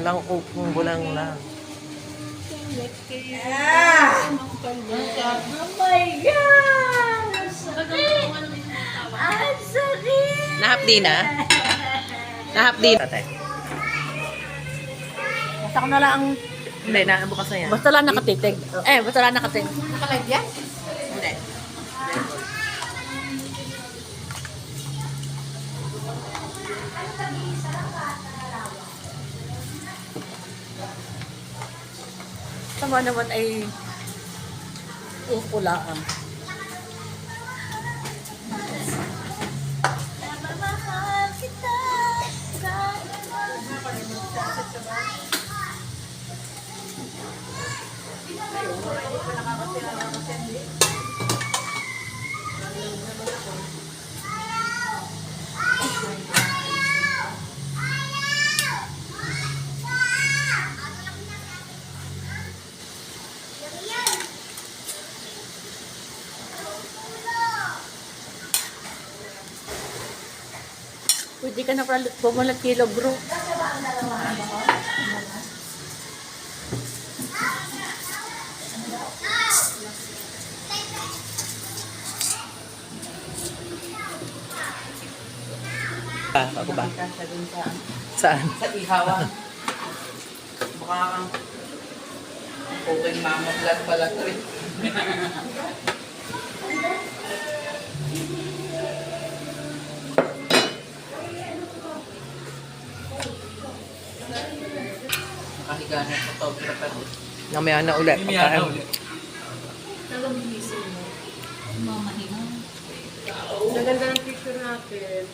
lang, upong bulang lang. Oh my God! Ang sakit! Ang sakit! Nahapdi na? Nahapdi na. Basta ko na lang ang... Hindi, bukas na yan. Basta lang nakatitig. Basta lang nakatitig. Nakalive yan? Hindi. Tama naman ay upulaan. Pwede ka na pumalag kilo, bro. Ako ba? Saan? Sa ihawan. Baka kang okay mama vlog pala to eh. Nakahiga na yung photographer. Namaya na ulit. Mamaya na ulit. Talagang binisip mo. Mamahinga. Naganda ng picture natin.